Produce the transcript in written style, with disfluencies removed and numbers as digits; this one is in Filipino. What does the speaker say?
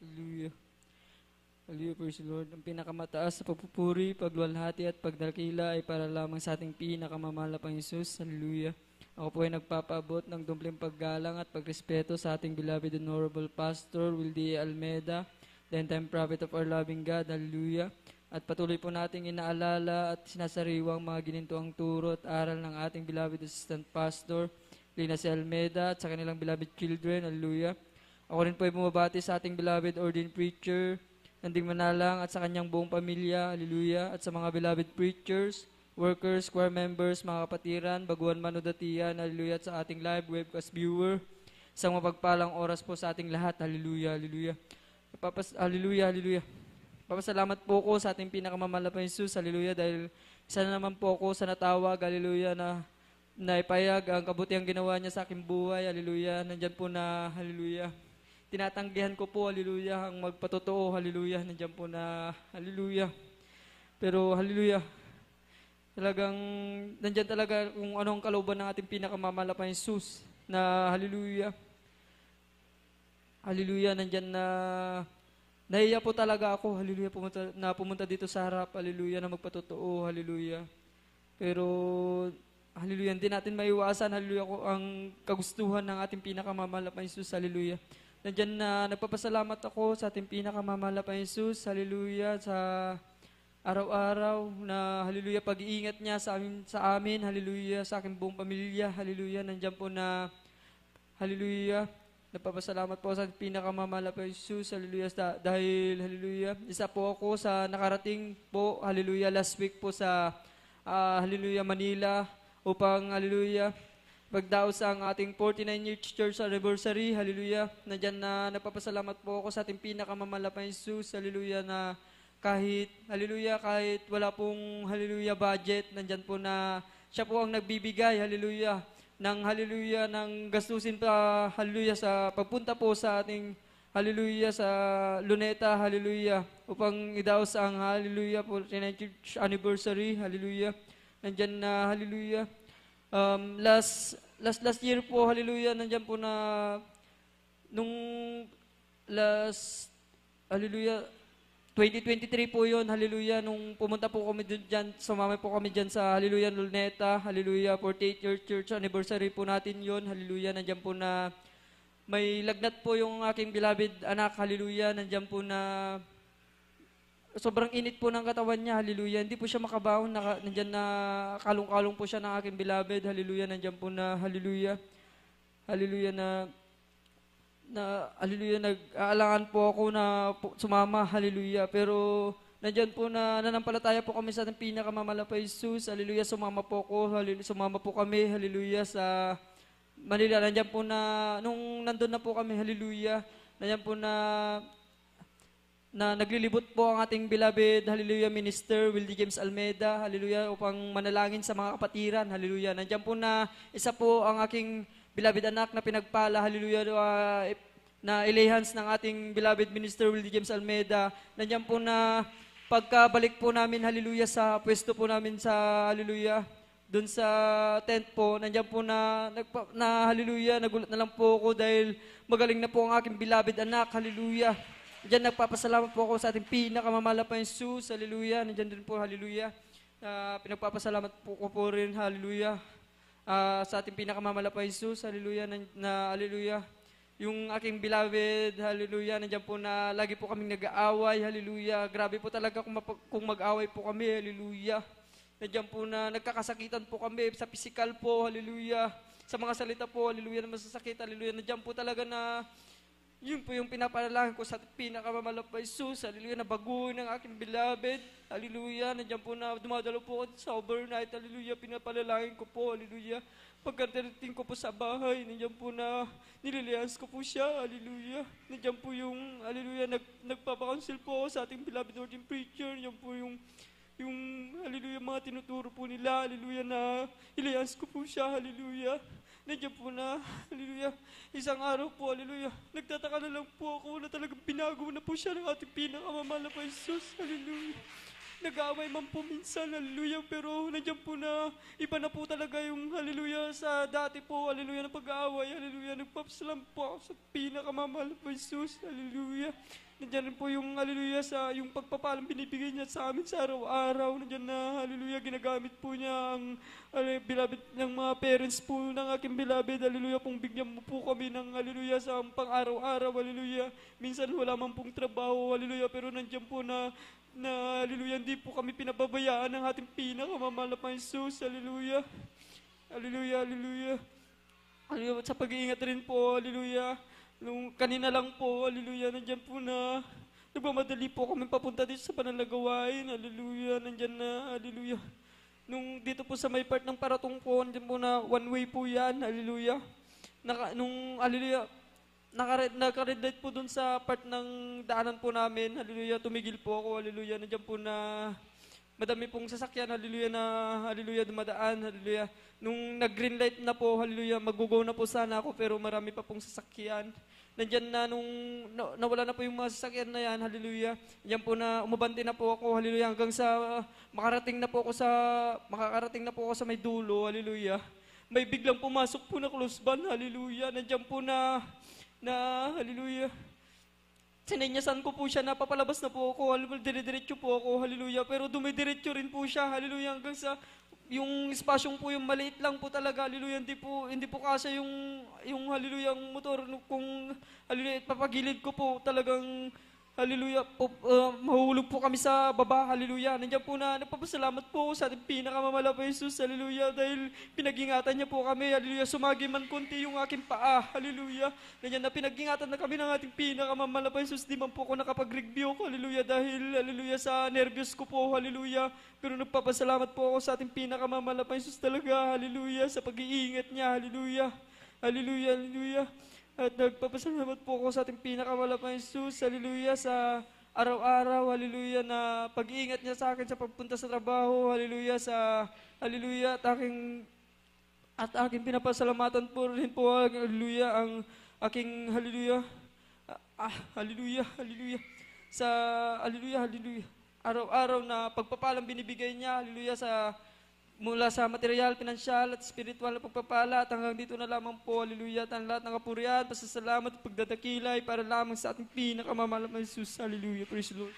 Hallelujah. Hallelujah, praise the Lord. Ang pinakamataas sa pagpupuri, pagluwalhati at pagdakila ay para lamang sa ating pinakamamahal na Panginoong Hesus. Hallelujah. Ako po ay nagpapaabot ng dumpling paggalang at pagrespeto sa ating beloved and honorable Pastor Wildy Almeida, the end-time prophet of our loving God. Hallelujah. At patuloy po nating inaalala at sinasariwang mga ginintuang turo at aral ng ating beloved assistant pastor, Lina C. Almeida, at sa kanilang beloved children. Hallelujah. Ako rin po ay bumabati sa ating beloved ordained preacher, Nanding Manalang, at sa kanyang buong pamilya. Hallelujah. At sa mga beloved preachers, workers, choir members, mga kapatiran, baguhan manudatian. Hallelujah. At sa ating live webcast viewer, isang mapagpalang oras po sa ating lahat. Hallelujah. Hallelujah. Hallelujah. Hallelujah. Papasalamat po ko sa ating pinakamamahal na Jesus. Hallelujah. Dahil isa na naman po ako sa natawag. Hallelujah. Na naipayag ang kabutiang ginawa niya sa aking buhay. Hallelujah. Nandyan po na, hallelujah, tinatanggihan ko po, hallelujah, ang magpatotoo, hallelujah, nandiyan po na, hallelujah. Pero, hallelujah, talagang, nandiyan talaga kung anong kalooban ng ating pinakamamahal na Jesus, na, hallelujah, hallelujah, nandiyan na, nahiya po talaga ako, hallelujah, pumunta dito sa harap, hallelujah, na magpatotoo, hallelujah. Pero, hallelujah, hindi natin maiwasan, hallelujah, ang kagustuhan ng ating pinakamamahal na Jesus, hallelujah. Nandiyan na nagpapasalamat ako sa ating pinakamamahal na Jesus, hallelujah, sa araw-araw na, hallelujah, pag-iingat niya sa amin, hallelujah, sa aking buong pamilya, hallelujah. Nandiyan po na, hallelujah, nagpapasalamat po sa ating pinakamamahal na Jesus, hallelujah, dahil, hallelujah, isa po ako sa nakarating po, hallelujah, last week po sa, hallelujah, Manila, upang, hallelujah, pagdaos ang ating 49-year church anniversary, hallelujah. Nandyan na nagpapasalamat po ako sa ating pinakamamahal na Jesus, hallelujah, na kahit, hallelujah, kahit wala pong, hallelujah, budget, nandyan po na siya po ang nagbibigay, hallelujah, ng gastusin pa, hallelujah, sa pagpunta po sa ating, hallelujah, sa Luneta, hallelujah, upang idaos ang, hallelujah, 49th church anniversary, hallelujah. Nandyan na, hallelujah, last year po, hallelujah, nandiyan po na, nung hallelujah, 2023 po yun, hallelujah, nung pumunta po kami dyan, sumama po kami dyan sa, hallelujah, Luneta, hallelujah, 48th church anniversary po natin yun, hallelujah, nandiyan po na, may lagnat po yung aking beloved anak, hallelujah, nandiyan po na, sobrang init po ng katawan niya, hallelujah. Hindi po siya makabaon, nandyan na kalong-kalong po siya ng aking beloved, hallelujah. Nandyan po na, hallelujah, hallelujah hallelujah, nag-aalangan po ako na sumama, hallelujah. Pero, nandyan po na nanampalataya po kami sa ating pinakamamahal na Jesus, hallelujah. Sumama po ako, hallelujah, sumama po kami, hallelujah, sa Manila. Nandyan po na, nung nandun na po kami, hallelujah, nandyan po na naglilibot po ang ating beloved, hallelujah, minister, Wildy James Almeida, hallelujah, upang manalangin sa mga kapatiran, hallelujah. Nandiyan po na isa po ang aking beloved anak na pinagpala, hallelujah, na ilehans ng ating beloved minister, Wildy James Almeida. Nandiyan po na pagkabalik po namin, hallelujah, sa pwesto po namin sa, hallelujah, doon sa tent po, nandiyan po na hallelujah, nagulat na lang po ako dahil magaling na po ang aking beloved anak, hallelujah. Diyan nagpapasalamat po ako sa ating pinakamamahal na Jesus, hallelujah. Nandiyan din po, hallelujah. Pinagpapasalamat po ko po rin, hallelujah, sa ating pinakamamahal na Jesus, hallelujah, hallelujah. Yung aking beloved, hallelujah, nandiyan po na lagi po kaming nag-aaway, hallelujah. Grabe po talaga kung mag-aaway po kami, hallelujah. Nandiyan po na nagkakasakitan po kami sa physical po, hallelujah. Sa mga salita po, hallelujah, na masasakit, hallelujah. Nandiyan po talaga na yun po yung pinapanalangin ko sa pinakamamahal na Jesus, hallelujah, na baguhin ng aking beloved, hallelujah, nandiyan po na dumadalo po ako sa overnight, hallelujah, pinapanalangin ko po, hallelujah, pagkarating ko po sa bahay, nandiyan po na nililias ko po siya, hallelujah, nandiyan po yung, hallelujah, nagpapakounsel po ako sa ating beloved ordained preacher, yan po yung, hallelujah, mga tinuturo po nila, hallelujah, na ilias ko po siya, hallelujah. Nandiyan po na, hallelujah, isang araw po, hallelujah, nagtataka na lang po ako na talagang binago na po siya ng ating pinakamamahal na Jesus, hallelujah. nag-aaway man po minsan, hallelujah, pero nandiyan po na, iba na po talaga yung, hallelujah, sa dati po, hallelujah, na pag-aaway, hallelujah, nagpapasalam po ako sa pinakamamahal po, Jesus, hallelujah. Nandiyan rin po yung, hallelujah, sa yung pagpapalang binibigay niya sa amin sa araw-araw, nandiyan na, hallelujah, ginagamit po niya ang, beloved, ng mga parents po ng aking beloved, hallelujah, pong bigyan mo po kami ng, hallelujah, sa pang-araw-araw, hallelujah. Minsan wala man pong trabaho, hallelujah, pero nandiyan po na hallelujah, hindi po kami pinababayaan ng ating pinakamamahal na Jesus, hallelujah. Hallelujah, hallelujah. Hallelujah, sa pag-iingat rin po, hallelujah. Nung kanina lang po, hallelujah, nandiyan po na, nagmamadali po kami papunta dito sa panalagawain, hallelujah, nandiyan na, hallelujah. Nung dito po sa may part ng Paratong po, nandiyan po na one way po yan, hallelujah. Hallelujah, naka-red light po dun sa part ng daanan po namin. Hallelujah, tumigil po ako. Hallelujah, nandiyan po na madami pong sasakyan. Hallelujah, dumadaan. Hallelujah. Nung nag-green light na po, hallelujah, mag-go na po sana ako, pero marami pa pong sasakyan. Nandiyan na nawala na po yung mga sasakyan na yan, hallelujah. Nandiyan po na umabante na po ako, hallelujah, hanggang sa makakarating na po ako sa may dulo, hallelujah. May biglang pumasok po na close van, hallelujah. Nandiyan po na hallelujah. Sinenyasan ko po siya, napapalabas na po ako, hallelujah, dire-diretso po ako, hallelujah. Pero dumidiretso rin po siya, hallelujah, hanggang sa yung espasyong po yung maliit lang po talaga, hallelujah, hindi po kasya yung hallelujah, yung motor, kung hallelujah, papagilid ko po talagang hallelujah, mahulog po kami sa baba, hallelujah. Nandiyan po na, nagpapasalamat po ako sa ating pinakamamahal na Jesus, hallelujah, dahil pinag-ingatan niya po kami, hallelujah, sumagi man konti yung aking paa, hallelujah. Nandiyan na pinag-ingatan na kami ng ating pinakamamahal na Jesus, di man po ako nakapag-review, hallelujah, dahil, hallelujah, sa nervyos ko po, hallelujah. Pero nagpapasalamat po ako sa ating pinakamamahal na Jesus talaga, hallelujah, sa pag-iingat niya, hallelujah, hallelujah, hallelujah. At nagpapasalamat po ako sa ating pinakamalapang Jesus, hallelujah, sa araw-araw, hallelujah, na pag-iingat niya sa akin sa pagpunta sa trabaho, hallelujah, hallelujah, at aking pinapasalamatan po rin po, hallelujah, ang aking, hallelujah, hallelujah, hallelujah, sa, hallelujah, hallelujah, araw-araw na pagpapalang binibigay niya, hallelujah, mula sa material, pinansyal at spiritual na pagpapala at hanggang dito na lamang po, hallelujah, at ang lahat ng kapurihan, pasasalamat at pagdadakilay para lamang sa ating pinakamamahal na Jesus, hallelujah, praise the Lord.